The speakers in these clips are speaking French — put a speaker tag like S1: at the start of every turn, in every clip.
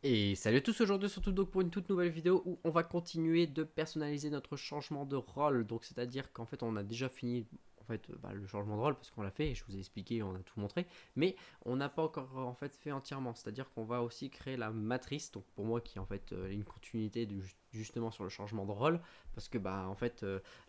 S1: Et salut à tous, aujourd'hui surtout donc pour une toute nouvelle vidéo où on va continuer de personnaliser notre changement de rôle. Donc c'est à dire qu'en fait on a déjà fini le changement de rôle parce qu'on l'a fait, je vous ai expliqué, on a tout montré, mais on n'a pas encore en fait fait entièrement. C'est à dire qu'on va aussi créer la matrice, donc pour moi qui est en fait une continuité justement sur le changement de rôle, parce que là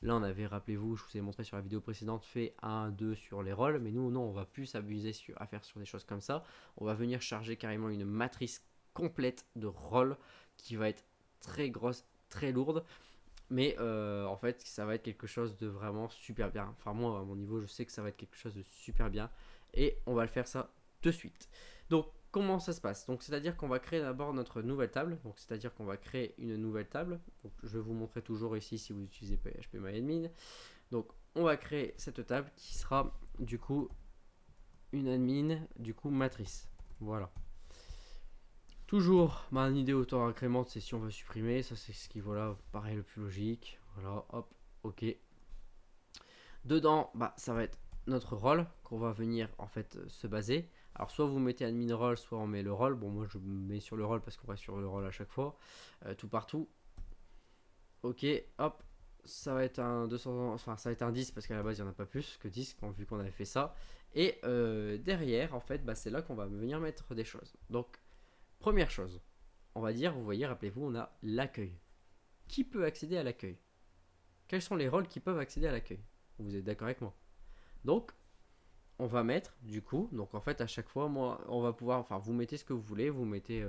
S1: on avait, rappelez-vous, je vous ai montré sur la vidéo précédente, fait 1, 2 sur les rôles, mais nous non, on va plus s'abuser à faire sur des choses comme ça. On va venir charger carrément une matrice complète de rôle qui va être très grosse, très lourde. Mais en fait, ça va être quelque chose de vraiment super bien. Enfin, moi, à mon niveau, je sais que ça va être quelque chose de super bien. Et on va le faire ça de suite. Donc, comment ça se passe? Donc, c'est-à-dire qu'on va créer d'abord notre nouvelle table. Donc, c'est-à-dire qu'on va créer une nouvelle table. Donc, je vais vous montrer toujours ici si vous utilisez PHP Donc, on va créer cette table qui sera du coup une admin, du coup matrice. Voilà. Toujours, une idée auto-incrémente, c'est si on veut supprimer, ça c'est ce qui voilà, paraît le plus logique. Voilà, hop, ok. Dedans, ça va être notre rôle qu'on va venir en fait se baser. Alors soit vous mettez admin role, soit on met le rôle. Bon moi je mets sur le rôle parce qu'on va sur le rôle à chaque fois, tout partout. Ok, hop, ça va être un 200, enfin ça va être un 10 parce qu'à la base il n'y en a pas plus que 10 vu qu'on avait fait ça. Et derrière en fait, c'est là qu'on va venir mettre des choses. Donc première chose, on va dire, vous voyez, rappelez-vous, on a l'accueil. Qui peut accéder à l'accueil? Quels sont les rôles qui peuvent accéder à l'accueil? Vous êtes d'accord avec moi? Donc, on va mettre, du coup, donc en fait, à chaque fois, moi, on va pouvoir, enfin, vous mettez ce que vous voulez, vous mettez,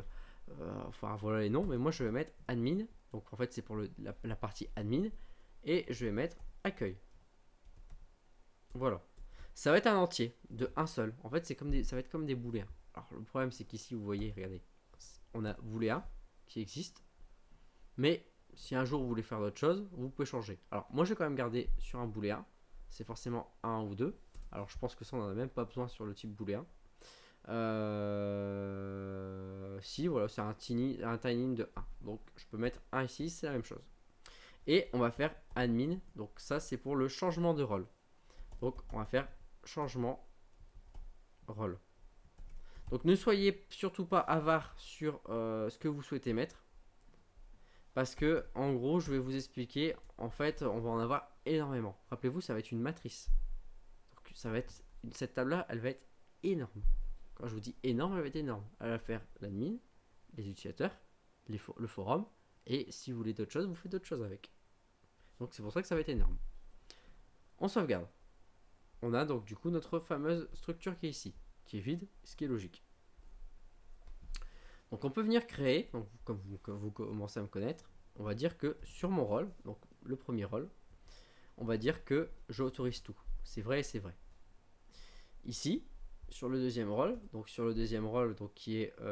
S1: enfin, voilà les noms, mais moi, je vais mettre admin. Donc, en fait, c'est pour la partie admin. Et je vais mettre accueil. Voilà. Ça va être un entier, de un seul. En fait, ça va être comme des booléens. Alors, le problème, c'est qu'ici, vous voyez, regardez, on a booléen qui existe. Mais si un jour vous voulez faire d'autres choses, vous pouvez changer. Alors moi je vais quand même garder sur un booléen. C'est forcément un ou deux. Alors je pense que ça on n'en a même pas besoin sur le type booléen. Si voilà, c'est un tiny de 1. Donc je peux mettre 1 ici, c'est la même chose. Et on va faire admin. Donc ça c'est pour le changement de rôle. Donc on va faire changement rôle. Donc ne soyez surtout pas avare sur ce que vous souhaitez mettre. Parce que, en gros, je vais vous expliquer. En fait, on va en avoir énormément. Rappelez-vous, ça va être une matrice. Donc, ça va être cette table-là, elle va être énorme. Quand je vous dis énorme, elle va être énorme. Elle va faire l'admin, les utilisateurs, le forum, et si vous voulez d'autres choses, vous faites d'autres choses avec. Donc, c'est pour ça que ça va être énorme. On sauvegarde. On a donc du coup notre fameuse structure qui est ici, qui est vide, ce qui est logique. Donc, on peut venir créer, donc, comme vous commencez à me connaître, on va dire que sur mon rôle, donc le premier rôle, on va dire que j'autorise tout. C'est vrai et c'est vrai. Ici, sur le deuxième rôle, donc qui est donc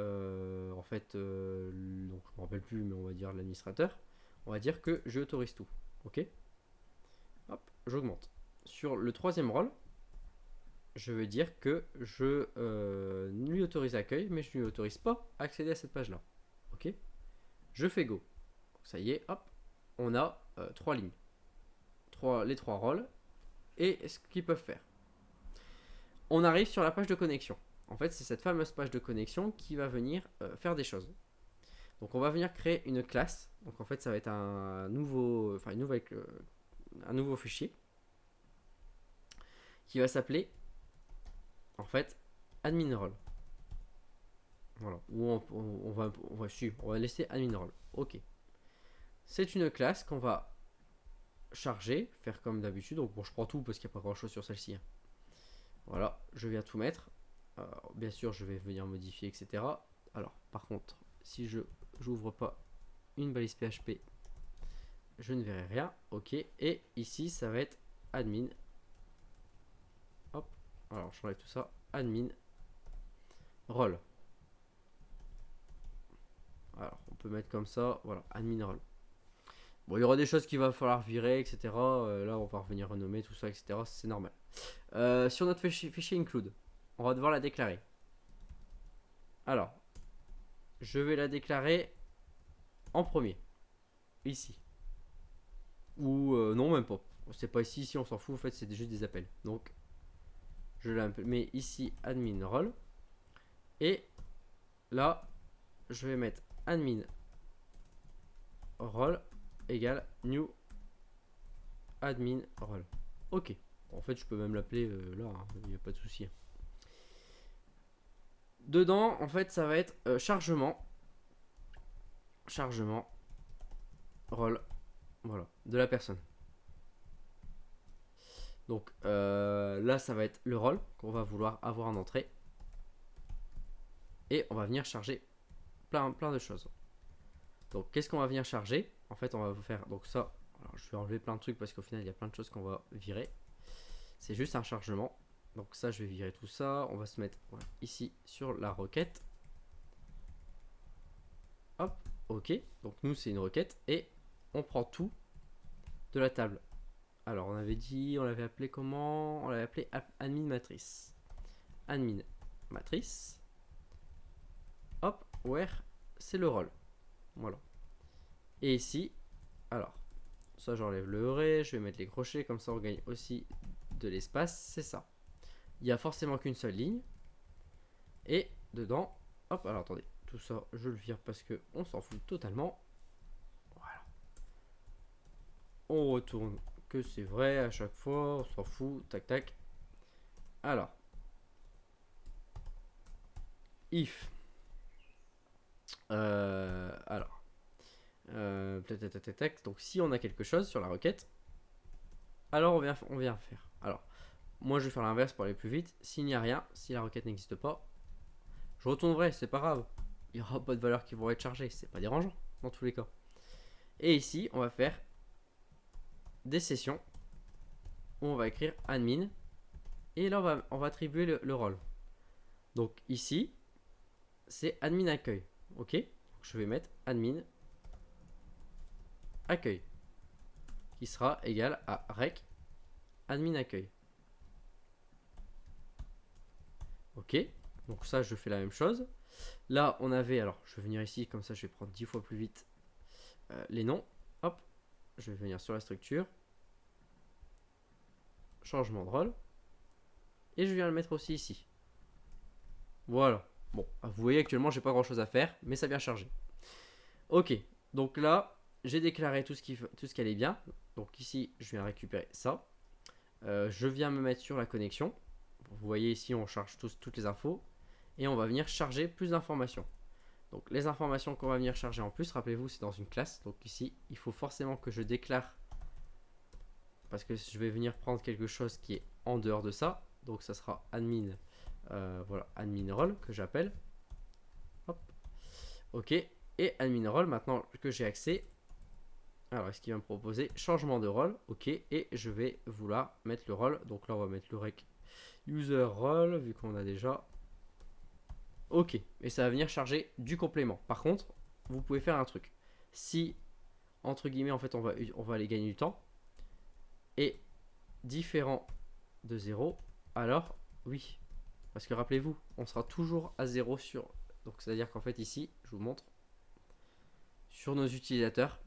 S1: je me rappelle plus, mais on va dire l'administrateur, on va dire que j'autorise tout. Ok. Hop, j'augmente. Sur le troisième rôle, je veux dire que je lui autorise accueil, mais je ne lui autorise pas accéder à cette page-là. Ok. Je fais go. Donc, ça y est, hop, on a trois lignes, les trois rôles et ce qu'ils peuvent faire. On arrive sur la page de connexion. En fait, c'est cette fameuse page de connexion qui va venir faire des choses. Donc, on va venir créer une classe. Donc, en fait, ça va être un nouveau, un nouveau fichier qui va s'appeler, en fait, admin role. Voilà. Ou on va laisser admin role. Ok. C'est une classe qu'on va charger, faire comme d'habitude. Donc, bon, je prends tout parce qu'il n'y a pas grand chose sur celle-ci, hein. Voilà, je viens tout mettre. Bien sûr, je vais venir modifier, etc. Alors, par contre, si je n'ouvre pas une balise PHP, je ne verrai rien. Ok, et ici, ça va être admin. Hop, alors j'enlève tout ça. Admin role. Alors, on peut mettre comme ça. Voilà, admin role. Bon, il y aura des choses qu'il va falloir virer, etc. Là, on va revenir renommer tout ça, etc. C'est normal. Sur notre fichier include, on va devoir la déclarer. Alors, je vais la déclarer en premier, ici. Ou non, même pas. C'est pas ici, on s'en fout. En fait, c'est juste des appels. Donc, je la mets ici admin role. Et là, je vais mettre admin role égale new admin role. Ok. En fait, je peux même l'appeler là, hein, il n'y a pas de souci. Dedans, en fait, ça va être chargement rôle, voilà, de la personne. Donc là, ça va être le rôle qu'on va vouloir avoir en entrée. Et on va venir charger plein de choses. Donc qu'est-ce qu'on va venir charger? En fait, on va vous faire donc ça. Alors, je vais enlever plein de trucs parce qu'au final, il y a plein de choses qu'on va virer. C'est juste un chargement. Donc ça, je vais virer tout ça. On va se mettre voilà, ici sur la requête. Hop, ok. Donc nous, c'est une requête et on prend tout de la table. Alors, on avait dit, on l'avait appelé comment? On l'avait appelé admin matrice. Admin matrice. Hop, where c'est le rôle. Voilà. Et ici, alors, ça j'enlève le array, je vais mettre les crochets, comme ça on gagne aussi de l'espace, c'est ça. Il n'y a forcément qu'une seule ligne. Et dedans, hop, alors attendez, tout ça je le vire parce que on s'en fout totalement. Voilà. On retourne que c'est vrai à chaque fois, on s'en fout, tac tac. Alors, if, alors, donc si on a quelque chose sur la requête, alors on vient faire. Alors, moi je vais faire l'inverse pour aller plus vite. S'il n'y a rien, si la requête n'existe pas, je retournerai, c'est pas grave. Il n'y aura pas de valeurs qui vont être chargées, c'est pas dérangeant dans tous les cas. Et ici, on va faire des sessions où on va écrire admin et là on va attribuer le rôle. Donc ici, c'est admin accueil. Ok, je vais mettre admin accueil qui sera égal à rec admin accueil. Ok, donc ça je fais la même chose. Là on avait, alors je vais venir ici, comme ça je vais prendre 10 fois plus vite les noms. Hop, je vais venir sur la structure, changement de rôle, et je viens le mettre aussi ici. Voilà, bon, vous voyez actuellement j'ai pas grand chose à faire, mais ça vient charger. Ok, donc là j'ai déclaré tout ce qui allait bien. Donc ici je viens récupérer ça. Je viens me mettre sur la connexion. Vous voyez ici on charge toutes les infos. Et on va venir charger plus d'informations. Donc les informations qu'on va venir charger en plus, rappelez-vous c'est dans une classe. Donc ici il faut forcément que je déclare. Parce que je vais venir prendre quelque chose qui est en dehors de ça. Donc ça sera admin. Voilà, admin role que j'appelle. Hop. Ok. Et admin role maintenant que j'ai accès. Alors, est-ce qu'il va me proposer changement de rôle? Ok, et je vais vouloir mettre le rôle. Donc là, on va mettre le rec user role, vu qu'on a déjà. Ok, et ça va venir charger du complément. Par contre, vous pouvez faire un truc. Si, entre guillemets, en fait, on va aller gagner du temps, et différent de 0, alors oui. Parce que rappelez-vous, on sera toujours à 0 sur. Donc, c'est-à-dire qu'en fait, ici, je vous montre, sur nos utilisateurs,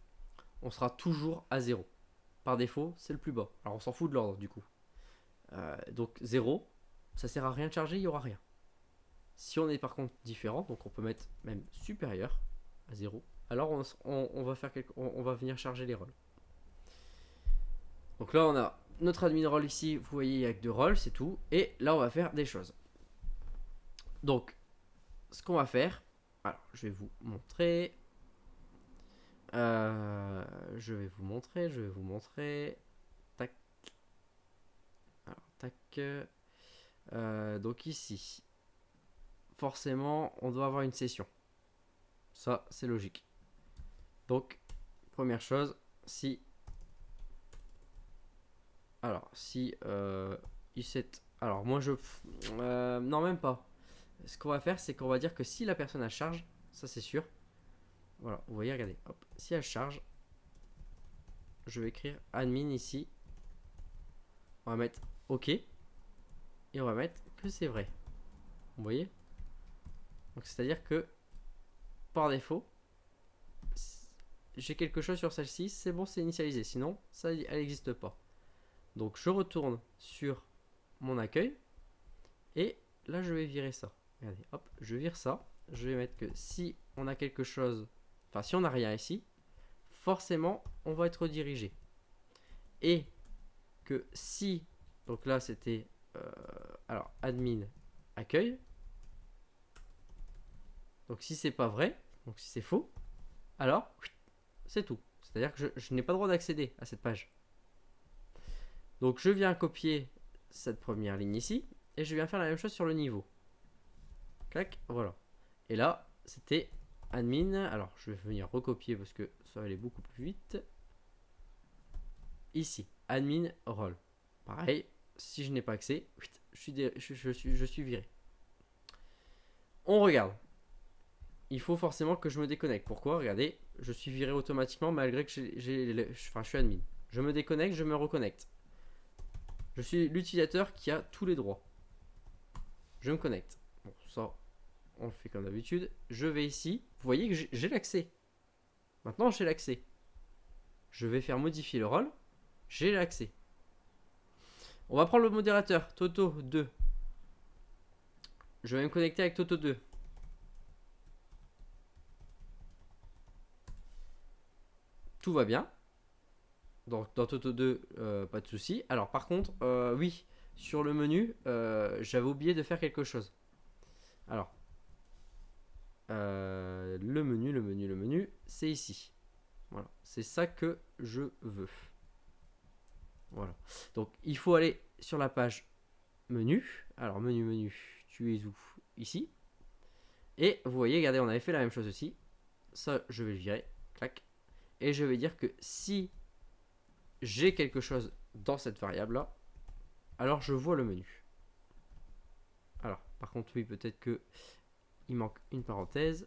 S1: on sera toujours à 0. Par défaut, c'est le plus bas. Alors on s'en fout de l'ordre du coup. Donc 0, ça sert à rien de charger, il n'y aura rien. Si on est par contre différent, donc on peut mettre même supérieur à 0, alors on va venir charger les rôles. Donc là on a notre admin rôle ici, vous voyez il n'y a que 2 rôles, c'est tout. Et là on va faire des choses. Donc ce qu'on va faire, alors je vais vous montrer. Je vais vous montrer. Tac. Alors, tac. Donc ici, forcément, on doit avoir une session. Ça, c'est logique. Donc, première chose, si. Alors, si i7. Alors, moi, non, même pas. Ce qu'on va faire, c'est qu'on va dire que si la personne a charge, ça c'est sûr. Voilà, vous voyez, regardez. Hop, si elle charge, je vais écrire admin ici. On va mettre OK. Et on va mettre que c'est vrai. Vous voyez? Donc c'est-à-dire que par défaut, j'ai quelque chose sur celle-ci, c'est bon, c'est initialisé. Sinon, ça, elle n'existe pas. Donc je retourne sur mon accueil. Et là, je vais virer ça. Regardez, hop, je vire ça. je vais mettre que si on a quelque chose, enfin si on n'a rien ici, forcément on va être redirigé. Et que si, donc là c'était, alors admin accueil, donc si c'est pas vrai, donc si c'est faux, alors c'est tout. C'est-à-dire que je n'ai pas le droit d'accéder à cette page. Donc je viens copier cette première ligne ici, et je viens faire la même chose sur le niveau. Clac, voilà. Et là, c'était admin. Alors, je vais venir recopier parce que ça va aller beaucoup plus vite. Ici, admin role. Pareil, si je n'ai pas accès, je suis viré. On regarde. Il faut forcément que je me déconnecte. Pourquoi? Regardez, je suis viré automatiquement malgré que je suis admin. Je me déconnecte, je me reconnecte. Je suis l'utilisateur qui a tous les droits. Je me connecte. Bon, ça, on le fait comme d'habitude. Je vais ici. Vous voyez que j'ai l'accès. Maintenant, j'ai l'accès. Je vais faire modifier le rôle. J'ai l'accès. On va prendre le modérateur, Toto2. Je vais me connecter avec Toto2. Tout va bien. Dans Toto2, pas de souci. Alors par contre, oui, sur le menu, j'avais oublié de faire quelque chose. Alors, le menu, c'est ici. Voilà, c'est ça que je veux. Voilà. Donc il faut aller sur la page menu. Alors menu, tu es où? Ici. Et vous voyez, regardez, on avait fait la même chose aussi. Ça, je vais le virer. Clac. Et je vais dire que si j'ai quelque chose dans cette variable là, alors je vois le menu. Alors, par contre, oui, peut-être que il manque une parenthèse.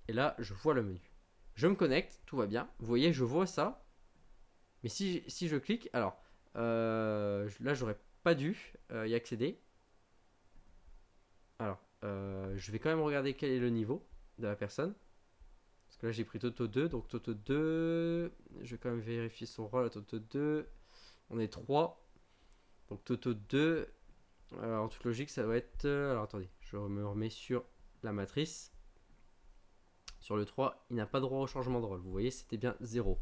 S1: Et là, je vois le menu. Je me connecte, tout va bien. Vous voyez, je vois ça. Mais si je clique, alors là, j'aurais pas dû y accéder. Alors, je vais quand même regarder quel est le niveau de la personne. Parce que là, j'ai pris Toto2. Donc, Toto2, je vais quand même vérifier son rôle à Toto2. On est 3. Donc, Toto2, en toute logique, ça doit être... alors, attendez, je me remets sur la matrice. Sur le 3, il n'a pas droit au changement de rôle. Vous voyez, c'était bien 0.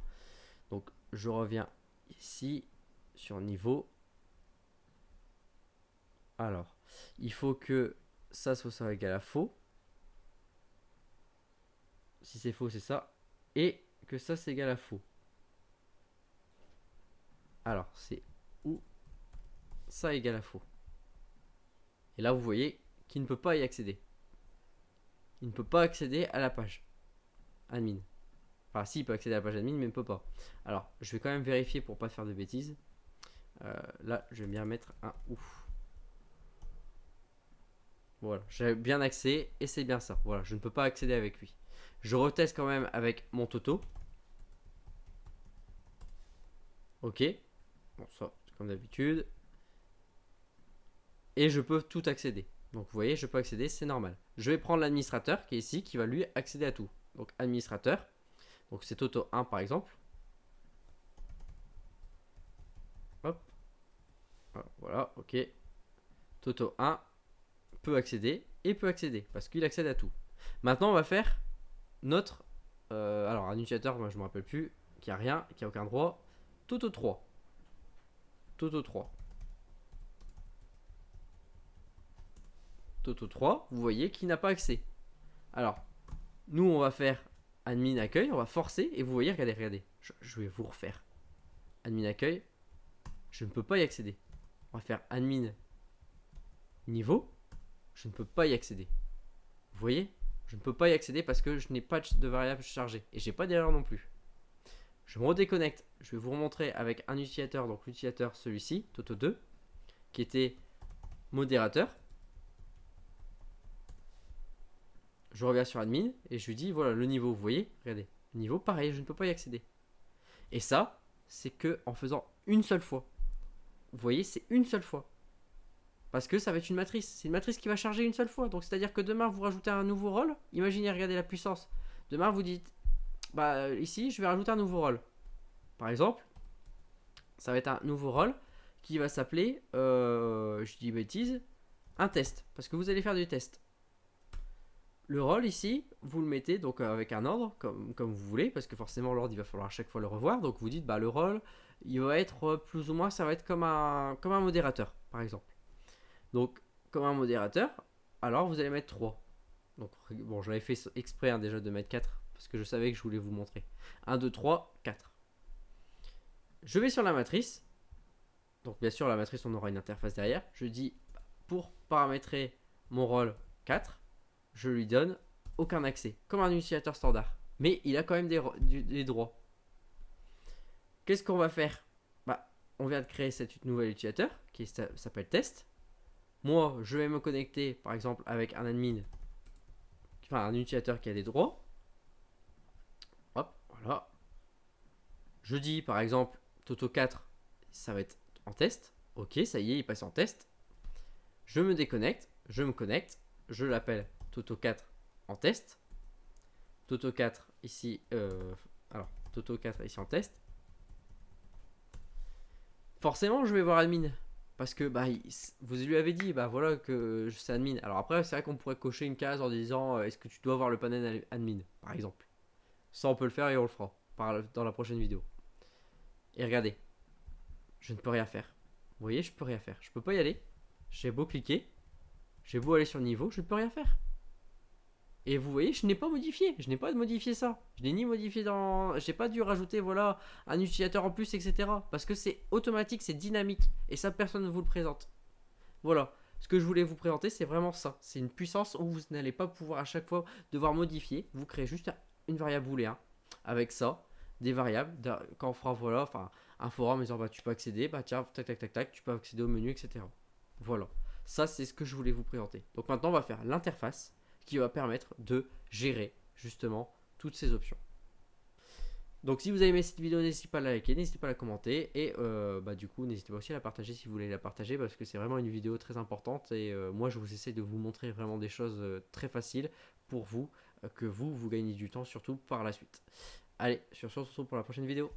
S1: Donc, je reviens ici sur niveau. Alors, il faut que ça soit égal à faux. Si c'est faux, c'est ça. Et que ça, c'est égal à faux. Alors, c'est où ça égale à faux. Et là, vous voyez qu'il ne peut pas y accéder. Il ne peut pas accéder à la page admin. Enfin, si, il peut accéder à la page admin, mais il ne peut pas. Alors, je vais quand même vérifier pour pas faire de bêtises. Là, je vais bien mettre un ouf. Voilà, j'ai bien accès et c'est bien ça. Voilà, je ne peux pas accéder avec lui. Je reteste quand même avec mon Toto. Ok. Bon, ça, comme d'habitude. Et je peux tout accéder. Donc, vous voyez, je peux accéder, c'est normal. Je vais prendre l'administrateur qui est ici, qui va lui accéder à tout. Donc, administrateur. Donc, c'est Toto 1 par exemple. Hop. Voilà, ok. Toto 1 peut accéder et peut accéder parce qu'il accède à tout. Maintenant, on va faire notre... alors, un utilisateur, moi je ne me rappelle plus, qui a rien, qui a aucun droit. Toto 3. Toto 3. Toto 3, vous voyez qu'il n'a pas accès. Alors, nous, on va faire admin accueil, on va forcer, et vous voyez, regardez, je vais vous refaire. Admin accueil, je ne peux pas y accéder. On va faire admin niveau, je ne peux pas y accéder. Vous voyez, je ne peux pas y accéder parce que je n'ai pas de variable chargée, et j'ai pas d'erreur non plus. Je me redéconnecte, je vais vous remontrer avec un utilisateur, donc l'utilisateur celui-ci, Toto2, qui était modérateur. Je reviens sur admin et je lui dis voilà le niveau, vous voyez, regardez, le niveau pareil, je ne peux pas y accéder. Et ça, c'est que en faisant une seule fois. Vous voyez, c'est une seule fois. Parce que ça va être une matrice. C'est une matrice qui va charger une seule fois. Donc c'est-à-dire que demain vous rajoutez un nouveau rôle. Imaginez, regardez la puissance. Demain vous dites bah ici je vais rajouter un nouveau rôle. Par exemple, ça va être un nouveau rôle qui va s'appeler, je dis bêtise, un test. Parce que vous allez faire du test. Le rôle ici, vous le mettez donc avec un ordre, comme vous voulez, parce que forcément l'ordre, il va falloir à chaque fois le revoir. Donc vous dites, bah, le rôle, il va être plus ou moins, ça va être comme un modérateur, par exemple. Donc, comme un modérateur, alors vous allez mettre 3. Donc, bon, j'avais fait exprès hein, déjà de mettre 4, parce que je savais que je voulais vous montrer. 1, 2, 3, 4. Je vais sur la matrice. Donc, bien sûr, la matrice, on aura une interface derrière. Je dis, pour paramétrer mon rôle 4, je lui donne aucun accès, comme un utilisateur standard. Mais il a quand même des droits. Qu'est-ce qu'on va faire? Bah, on vient de créer cette nouvelle utilisateur qui s'appelle test. Moi, je vais me connecter par exemple avec un admin, enfin un utilisateur qui a des droits. Hop, voilà. Je dis par exemple Toto 4, ça va être en test. Ok, ça y est, il passe en test. Je me déconnecte, je me connecte, je l'appelle Toto 4 en test. Toto 4 ici, alors Toto 4 ici en test. Forcément, je vais voir admin. Parce que bah, vous lui avez dit bah voilà que c'est admin. Alors après, c'est vrai qu'on pourrait cocher une case en disant est-ce que tu dois voir le panel admin, par exemple. Ça, on peut le faire et on le fera dans la prochaine vidéo. Et regardez, je ne peux rien faire. Vous voyez, je peux rien faire. Je peux pas y aller. J'ai beau cliquer, j'ai beau aller sur le niveau, je ne peux rien faire. Et vous voyez, je n'ai pas modifié. Je n'ai pas modifié ça. Je n'ai ni modifié dans. J'ai pas dû rajouter voilà un utilisateur en plus, etc. Parce que c'est automatique, c'est dynamique. Et ça, personne ne vous le présente. Voilà. Ce que je voulais vous présenter, c'est vraiment ça. C'est une puissance où vous n'allez pas pouvoir à chaque fois devoir modifier. Vous créez juste une variable booléen. Avec ça, des variables. Quand on fera voilà, enfin un forum, disant bah tu peux accéder, bah tiens, tac tac tac tac, tu peux accéder au menu, etc. Voilà. Ça, c'est ce que je voulais vous présenter. Donc maintenant, on va faire l'interface qui va permettre de gérer justement toutes ces options. Donc si vous avez aimé cette vidéo, n'hésitez pas à la liker, n'hésitez pas à la commenter et bah, du coup n'hésitez pas aussi à la partager si vous voulez la partager parce que c'est vraiment une vidéo très importante et moi je vous essaie de vous montrer vraiment des choses très faciles pour vous, que vous gagnez du temps surtout par la suite. Allez, sur ce, on se retrouve pour la prochaine vidéo.